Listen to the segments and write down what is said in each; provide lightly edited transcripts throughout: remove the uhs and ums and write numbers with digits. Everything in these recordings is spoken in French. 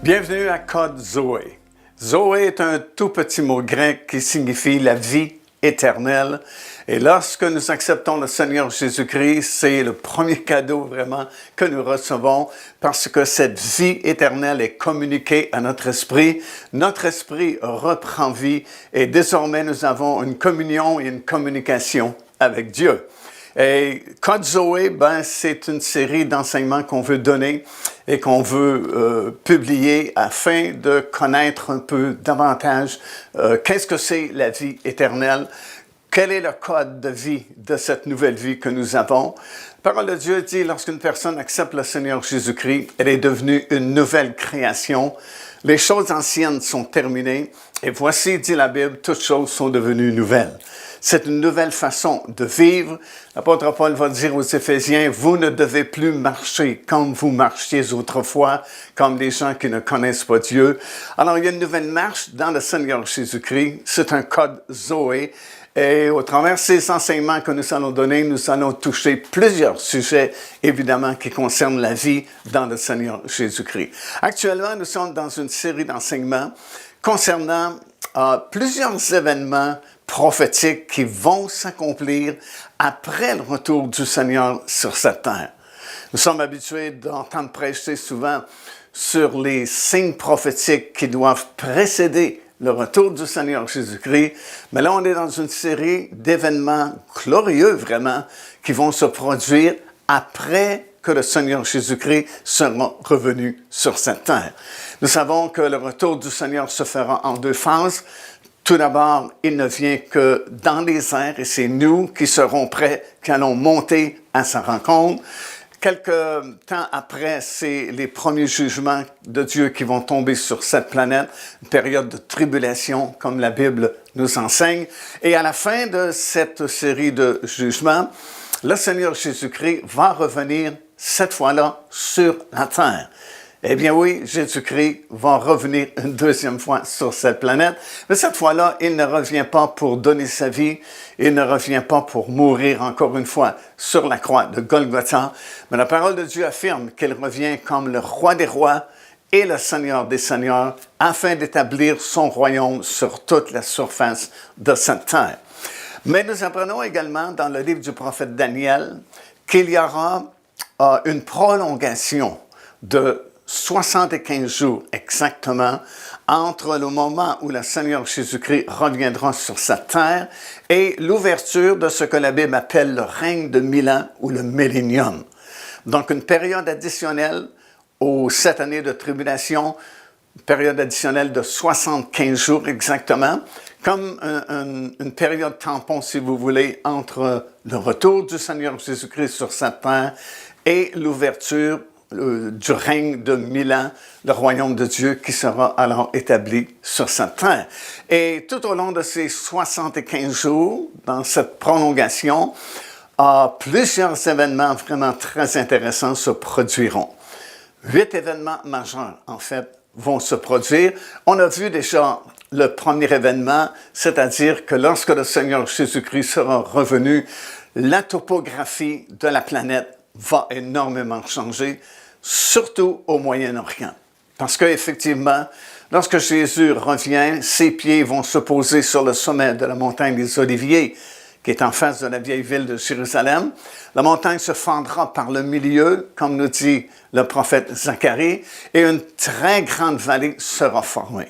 Bienvenue à Code Zoé. Zoé est un tout petit mot grec qui signifie la vie éternelle. Et lorsque nous acceptons le Seigneur Jésus-Christ, c'est le premier cadeau vraiment que nous recevons parce que cette vie éternelle est communiquée à notre esprit. Notre esprit reprend vie et désormais nous avons une communion et une communication avec Dieu. Et Code Zoé, c'est une série d'enseignements qu'on veut donner et qu'on veut publier afin de connaître un peu davantage qu'est-ce que c'est la vie éternelle, quel est le code de vie de cette nouvelle vie que nous avons. La parole de Dieu dit, lorsqu'une personne accepte le Seigneur Jésus-Christ, elle est devenue une nouvelle création. Les choses anciennes sont terminées et voici, dit la Bible, toutes choses sont devenues nouvelles. C'est une nouvelle façon de vivre. L'apôtre Paul va dire aux Éphésiens, vous ne devez plus marcher comme vous marchiez autrefois, comme les gens qui ne connaissent pas Dieu. Alors, il y a une nouvelle marche dans le Seigneur Jésus-Christ. C'est un code Zoé. Et au travers de ces enseignements que nous allons donner, nous allons toucher plusieurs sujets, évidemment, qui concernent la vie dans le Seigneur Jésus-Christ. Actuellement, nous sommes dans une série d'enseignements concernant plusieurs événements prophétiques qui vont s'accomplir après le retour du Seigneur sur cette terre. Nous sommes habitués d'entendre prêcher souvent sur les signes prophétiques qui doivent précéder le retour du Seigneur Jésus-Christ. Mais là, on est dans une série d'événements glorieux, vraiment, qui vont se produire après que le Seigneur Jésus-Christ sera revenu sur cette terre. Nous savons que le retour du Seigneur se fera en deux phases. Tout d'abord, il ne vient que dans les airs et c'est nous qui serons prêts, qui allons monter à sa rencontre. Quelques temps après, c'est les premiers jugements de Dieu qui vont tomber sur cette planète, une période de tribulation, comme la Bible nous enseigne. Et à la fin de cette série de jugements, le Seigneur Jésus-Christ va revenir cette fois-là sur la terre. Eh bien oui, Jésus-Christ va revenir une deuxième fois sur cette planète, mais cette fois-là, il ne revient pas pour donner sa vie, il ne revient pas pour mourir encore une fois sur la croix de Golgotha, mais la parole de Dieu affirme qu'il revient comme le roi des rois et le Seigneur des seigneurs, afin d'établir son royaume sur toute la surface de cette terre. Mais nous apprenons également dans le livre du prophète Daniel qu'il y aura une prolongation de 75 jours exactement entre le moment où le Seigneur Jésus-Christ reviendra sur cette terre et l'ouverture de ce que la Bible appelle le règne de 1000 ans ou le millénium. Donc une période additionnelle aux 7 années de tribulation, une période additionnelle de 75 jours exactement, comme une période tampon, si vous voulez, entre le retour du Seigneur Jésus-Christ sur cette terre et l'ouverture du règne de 1000 ans, le royaume de Dieu qui sera alors établi sur cette terre. Et tout au long de ces 75 jours, dans cette prolongation, plusieurs événements vraiment très intéressants se produiront. 8 événements majeurs, en fait, vont se produire. On a vu déjà le premier événement, c'est-à-dire que lorsque le Seigneur Jésus-Christ sera revenu, la topographie de la planète va énormément changer, surtout au Moyen-Orient. Parce qu'effectivement, lorsque Jésus revient, ses pieds vont se poser sur le sommet de la montagne des Oliviers, qui est en face de la vieille ville de Jérusalem. La montagne se fendra par le milieu, comme nous dit le prophète Zacharie, et une très grande vallée sera formée.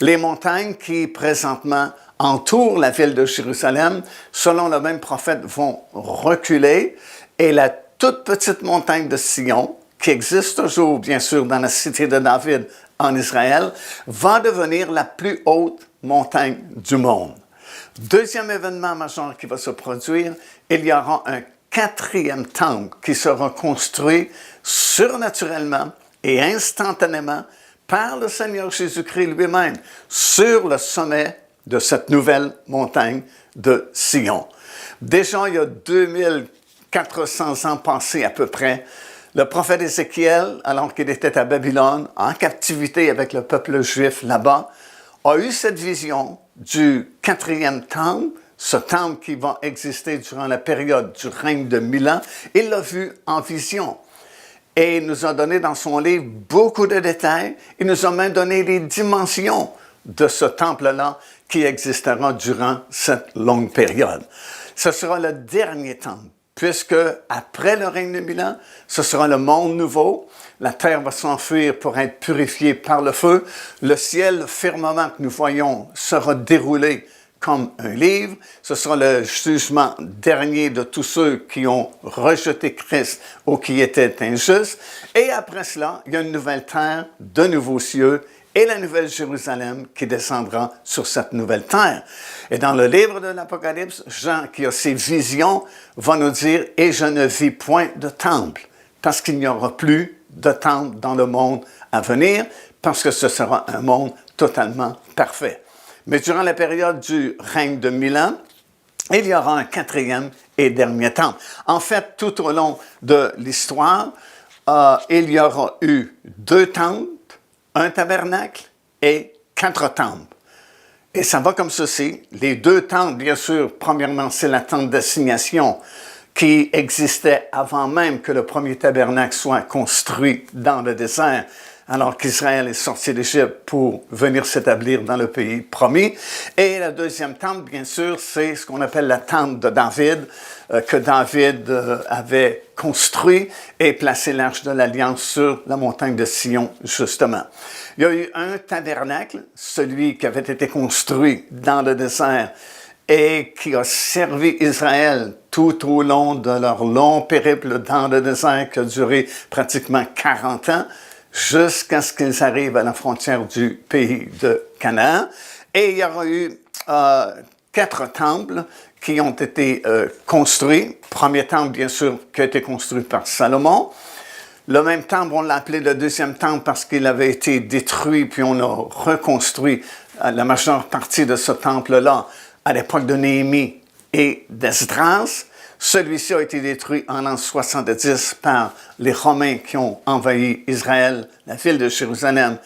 Les montagnes qui, présentement, entourent la ville de Jérusalem, selon le même prophète, vont reculer, et la toute petite montagne de Sion, qui existe toujours, bien sûr, dans la cité de David en Israël, va devenir la plus haute montagne du monde. Deuxième événement majeur qui va se produire, il y aura un 4e temple qui sera construit surnaturellement et instantanément par le Seigneur Jésus-Christ lui-même sur le sommet de cette nouvelle montagne de Sion. Déjà, il y a 2400 ans passés à peu près, le prophète Ézéchiel, alors qu'il était à Babylone, en captivité avec le peuple juif là-bas, a eu cette vision du 4e temple, ce temple qui va exister durant la période du règne de 1000 ans. Il l'a vu en vision. et il nous a donné dans son livre beaucoup de détails. Il nous a même donné les dimensions de ce temple-là qui existera durant cette longue période. Ce sera le dernier temple, puisque après le règne de 1000 ans, ce sera le monde nouveau. La terre va s'enfuir pour être purifiée par le feu. Le ciel, le firmament que nous voyons sera déroulé comme un livre. Ce sera le jugement dernier de tous ceux qui ont rejeté Christ ou qui étaient injustes. Et après cela, il y a une nouvelle terre, de nouveaux cieux et la nouvelle Jérusalem qui descendra sur cette nouvelle terre. Et dans le livre de l'Apocalypse, Jean, qui a ses visions, va nous dire « Et je ne vis point de temple », parce qu'il n'y aura plus de temple dans le monde à venir, parce que ce sera un monde totalement parfait. Mais durant la période du règne de 1000 ans, il y aura un quatrième et dernier temple. En fait, tout au long de l'histoire, il y aura eu 2 temples, un tabernacle et 4 temples. Et ça va comme ceci. Les 2 temples, bien sûr, premièrement, c'est la tente d'assignation qui existait avant même que le premier tabernacle soit construit dans le désert, alors qu'Israël est sorti d'Égypte pour venir s'établir dans le pays promis. Et la deuxième temple, bien sûr, c'est ce qu'on appelle la tente de David, que David avait construit et placé l'arche de l'Alliance sur la montagne de Sion, justement. Il y a eu un tabernacle, celui qui avait été construit dans le désert et qui a servi Israël tout au long de leur long périple dans le désert qui a duré pratiquement 40 ans, jusqu'à ce qu'ils arrivent à la frontière du pays de Canaan. Et il y aura eu 4 temples qui ont été construits. Premier temple, bien sûr, qui a été construit par Salomon. Le même temple, on l'a appelé le deuxième temple parce qu'il avait été détruit, puis on a reconstruit la majeure partie de ce temple-là à l'époque de Néhémie et d'Esdras. Celui-ci a été détruit en l'an 70 par les Romains qui ont envahi Israël, la ville de Jérusalem,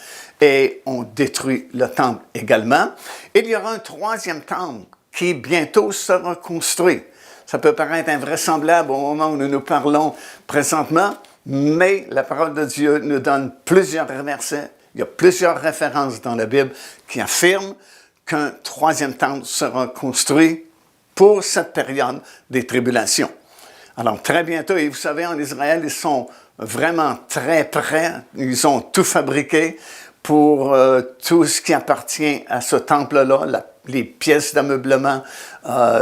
et ont détruit le temple également. Il y aura un 3e temple qui bientôt sera construit. Ça peut paraître invraisemblable au moment où nous nous parlons présentement, mais la parole de Dieu nous donne plusieurs versets. Il y a plusieurs références dans la Bible qui affirment qu'un 3e temple sera construit pour cette période des tribulations. Alors, très bientôt, et vous savez, en Israël, ils sont vraiment très prêts. Ils ont tout fabriqué pour tout ce qui appartient à ce temple-là, les pièces d'ameublement,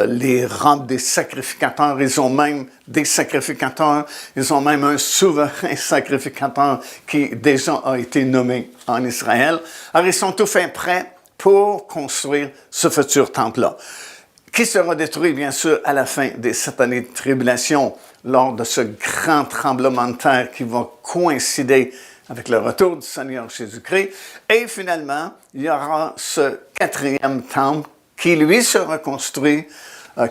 les rampes des sacrificateurs. Ils ont même des sacrificateurs. Ils ont même un souverain sacrificateur qui déjà a été nommé en Israël. Alors, ils sont tout fait prêts pour construire ce futur temple-là, qui sera détruit, bien sûr, à la fin des 7 années de tribulation, lors de ce grand tremblement de terre qui va coïncider avec le retour du Seigneur Jésus-Christ. Et finalement, il y aura ce 4e temple qui, lui, sera construit,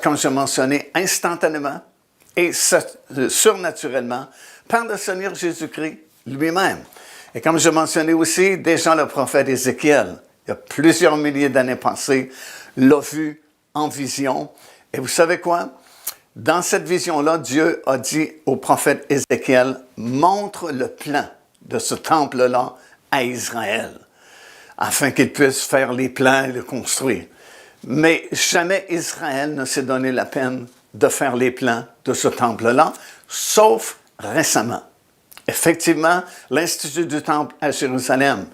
comme je mentionné, instantanément et surnaturellement par le Seigneur Jésus-Christ lui-même. Et comme je mentionnais aussi, déjà le prophète Ézéchiel, il y a plusieurs milliers d'années passées, l'a vu en vision. Et vous savez quoi? Dans cette vision-là, Dieu a dit au prophète Ézéchiel, « Montre le plan de ce temple-là à Israël, afin qu'il puisse faire les plans et le construire. » Mais jamais Israël ne s'est donné la peine de faire les plans de ce temple-là, sauf récemment. Effectivement, l'Institut du Temple à Jérusalem,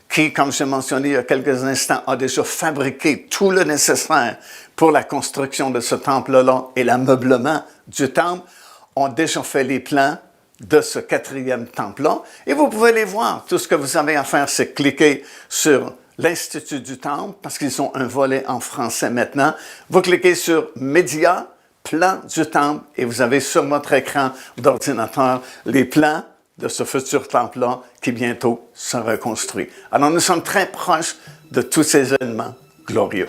qui, comme j'ai mentionné il y a quelques instants, a déjà fabriqué tout le nécessaire pour la construction de ce temple-là et l'ameublement du temple, ont déjà fait les plans de ce 4e temple-là. Et vous pouvez les voir. Tout ce que vous avez à faire, c'est cliquer sur l'Institut du Temple, parce qu'ils ont un volet en français maintenant. Vous cliquez sur « Médias », « Plan du Temple » et vous avez sur votre écran d'ordinateur les plans de ce futur temple-là qui bientôt sera construit. Alors, nous sommes très proches de tous ces événements glorieux.